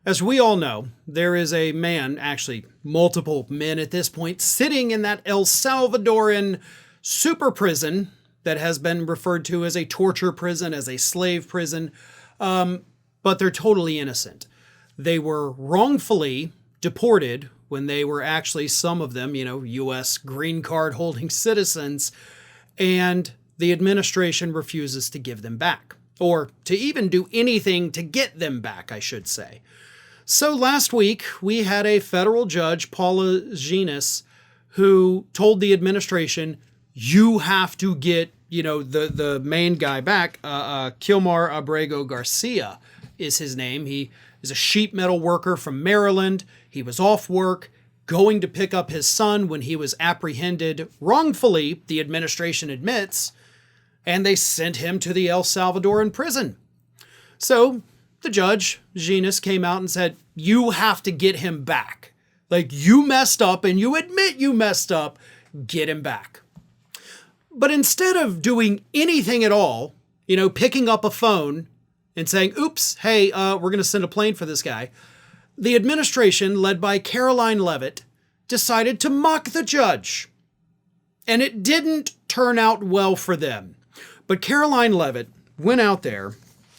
As we all know, there is a man, actually multiple men at this point, sitting in that El Salvadoran super prison that has been referred to as a torture prison, as a slave prison, but they're totally innocent. They were wrongfully deported when they were actually, some of them, U.S. green card holding citizens, and the administration refuses to give them back, or to even do anything to get them back, I should say. So last week, we had a federal judge, Paula Genis, who told the administration, you have to get, the main guy back. Kilmar Abrego Garcia is his name. He is a sheet metal worker from Maryland. He was off work, going to pick up his son when he was apprehended wrongfully, the administration admits, and they sent him to the El Salvadoran prison. So the judge, Genis, came out and said, you have to get him back. Like, you messed up and you admit you messed up, get him back. But instead of doing anything at all, picking up a phone and saying, oops, hey, we're going to send a plane for this guy, the administration, led by Karoline Leavitt, decided to mock the judge. And it didn't turn out well for them. But Karoline Leavitt went out there,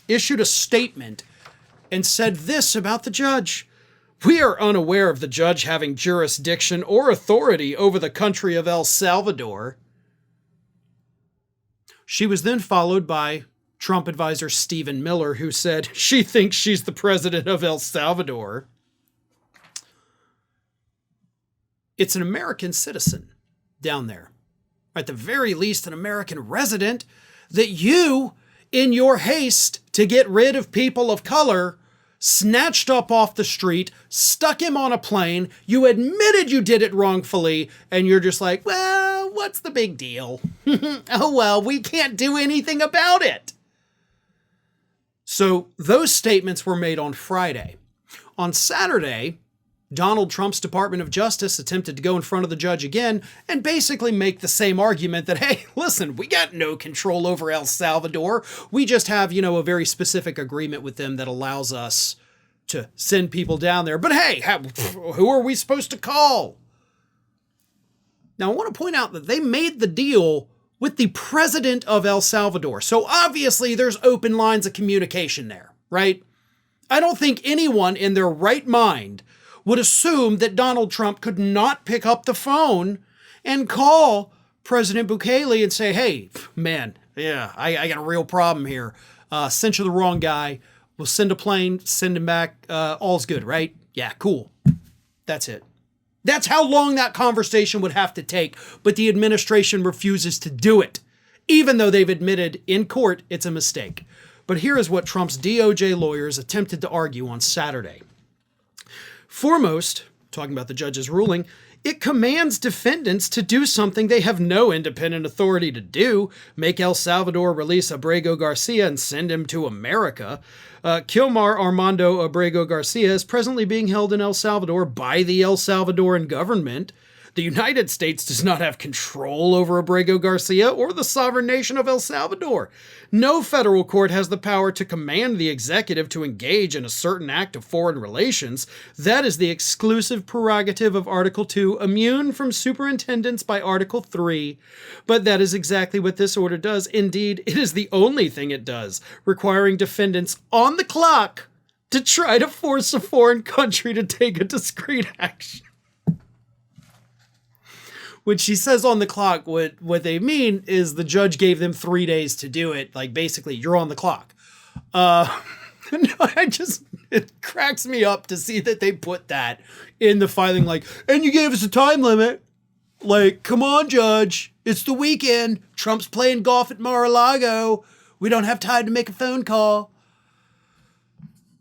issued a statement, and said this about the judge: we are unaware of the judge having jurisdiction or authority over the country of El Salvador. She was then followed by Trump advisor Stephen Miller, who said she thinks she's the president of El Salvador. It's an American citizen down there, or at the very least an American resident, that you, in your haste to get rid of people of color, snatched up off the street, stuck him on a plane, you admitted you did it wrongfully, and you're just like, well, what's the big deal? Oh, well, we can't do anything about it. So those statements were made on Friday. On Saturday, Donald Trump's Department of Justice attempted to go in front of the judge again and basically make the same argument that, hey, listen, we got no control over El Salvador. We just have, a very specific agreement with them that allows us to send people down there. But hey, who are we supposed to call? Now, I want to point out that they made the deal with the president of El Salvador. So obviously there's open lines of communication there, right? I don't think anyone in their right mind would assume that Donald Trump could not pick up the phone and call President Bukele and say, hey, man, yeah, I got a real problem here. Sent you the wrong guy. We'll send a plane, send him back. All's good, right? Yeah, cool. That's it. That's how long that conversation would have to take, but the administration refuses to do it, even though they've admitted in court it's a mistake. But here is what Trump's DOJ lawyers attempted to argue on Saturday. Foremost, talking about the judge's ruling, it commands defendants to do something they have no independent authority to do, make El Salvador release Abrego Garcia and send him to America. Kilmar Armando Abrego Garcia is presently being held in El Salvador by the El Salvadoran government. The United States does not have control over Abrego Garcia or the sovereign nation of El Salvador. No federal court has the power to command the executive to engage in a certain act of foreign relations. That is the exclusive prerogative of Article 2, immune from superintendence by Article 3. But that is exactly what this order does. Indeed, it is the only thing it does, requiring defendants on the clock to try to force a foreign country to take a discrete action. When she says on the clock, what they mean is the judge gave them 3 days to do it. Like, basically, you're on the clock. It cracks me up to see that they put that in the filing, like, and you gave us a time limit. Like, come on, judge. It's the weekend. Trump's playing golf at Mar-a-Lago. We don't have time to make a phone call.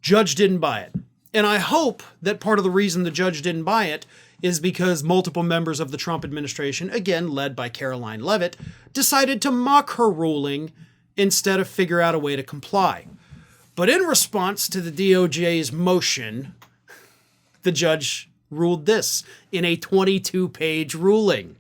Judge didn't buy it. And I hope that part of the reason the judge didn't buy it is because multiple members of the Trump administration, again led by Karoline Leavitt, decided to mock her ruling instead of figure out a way to comply. But in response to the DOJ's motion, the judge ruled this in a 22-page ruling.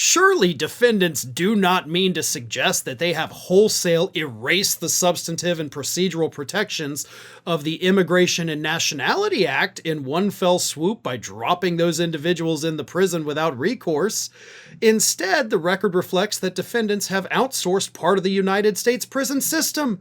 Surely defendants do not mean to suggest that they have wholesale erased the substantive and procedural protections of the Immigration and Nationality Act in one fell swoop by dropping those individuals in the prison without recourse. Instead, the record reflects that defendants have outsourced part of the United States prison system.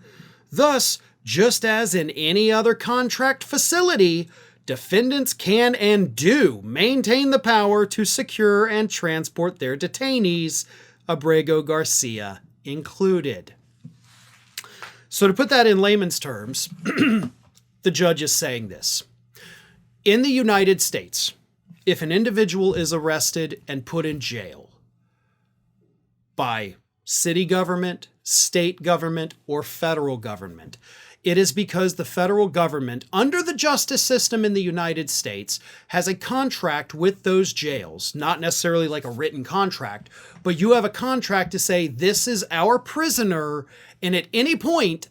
Thus, just as in any other contract facility, defendants can and do maintain the power to secure and transport their detainees, Abrego Garcia included. So to put that in layman's terms, the judge is saying this. In the United States, if an individual is arrested and put in jail by city government, state government, or federal government, it is because the federal government, under the justice system in the United States, has a contract with those jails, not necessarily like a written contract, but you have a contract to say, this is our prisoner, and at any point,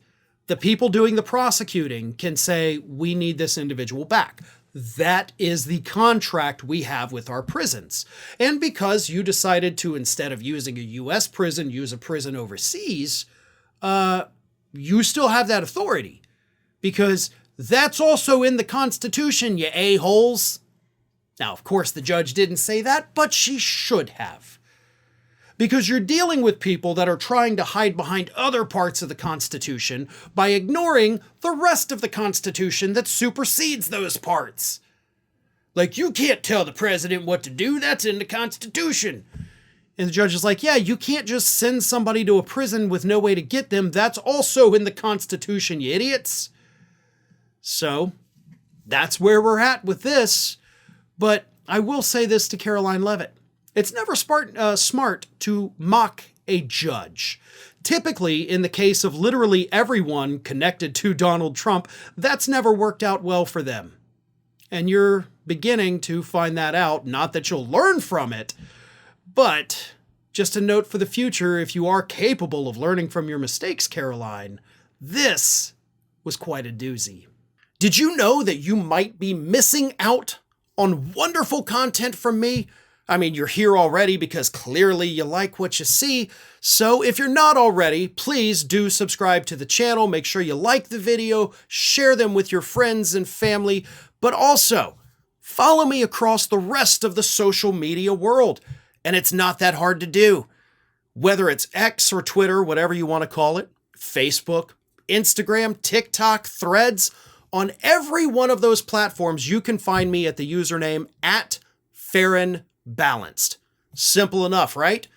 the people doing the prosecuting can say, we need this individual back. That is the contract we have with our prisons. And because you decided to, instead of using a U.S. prison, use a prison overseas, you still have that authority, because that's also in the Constitution, you a-holes. Now, of course, the judge didn't say that, but she should have. Because you're dealing with people that are trying to hide behind other parts of the Constitution by ignoring the rest of the Constitution that supersedes those parts. Like, you can't tell the president what to do, that's in the Constitution. And the judge is like, yeah, you can't just send somebody to a prison with no way to get them. That's also in the Constitution, you idiots. So that's where we're at with this. But I will say this to Karoline Leavitt. It's never smart to mock a judge. Typically, in the case of literally everyone connected to Donald Trump, that's never worked out well for them. And you're beginning to find that out. Not that you'll learn from it, but just a note for the future, if you are capable of learning from your mistakes, Karoline, this was quite a doozy. Did you know that you might be missing out on wonderful content from me? I mean, you're here already because clearly you like what you see. So if you're not already, please do subscribe to the channel. Make sure you like the video, share them with your friends and family, but also follow me across the rest of the social media world. And it's not that hard to do. Whether it's X or Twitter, whatever you want to call it, Facebook, Instagram, TikTok, Threads, on every one of those platforms, you can find me at the username @FarronBalanced. Simple enough, right?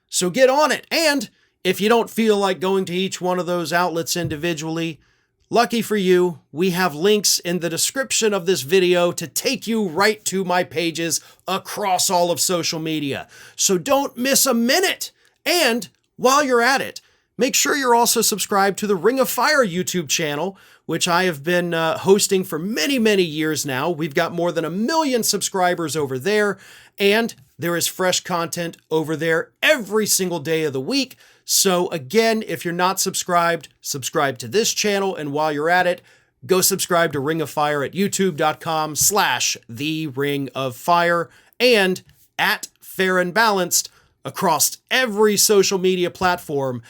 So get on it. And if you don't feel like going to each one of those outlets individually, lucky for you, we have links in the description of this video to take you right to my pages across all of social media. So don't miss a minute. And while you're at it, make sure you're also subscribed to the Ring of Fire YouTube channel, which I have been hosting for many, many years now. We've got more than 1 million subscribers over there, and there is fresh content over there every single day of the week. So again, if you're not subscribed, subscribe to this channel. And while you're at it, go subscribe to Ring of Fire at youtube.com/The Ring of Fire and @FarronBalanced across every social media platform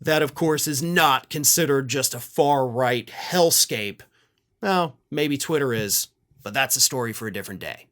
that, of course, is not considered just a far-right hellscape. Well, maybe Twitter is, but that's a story for a different day.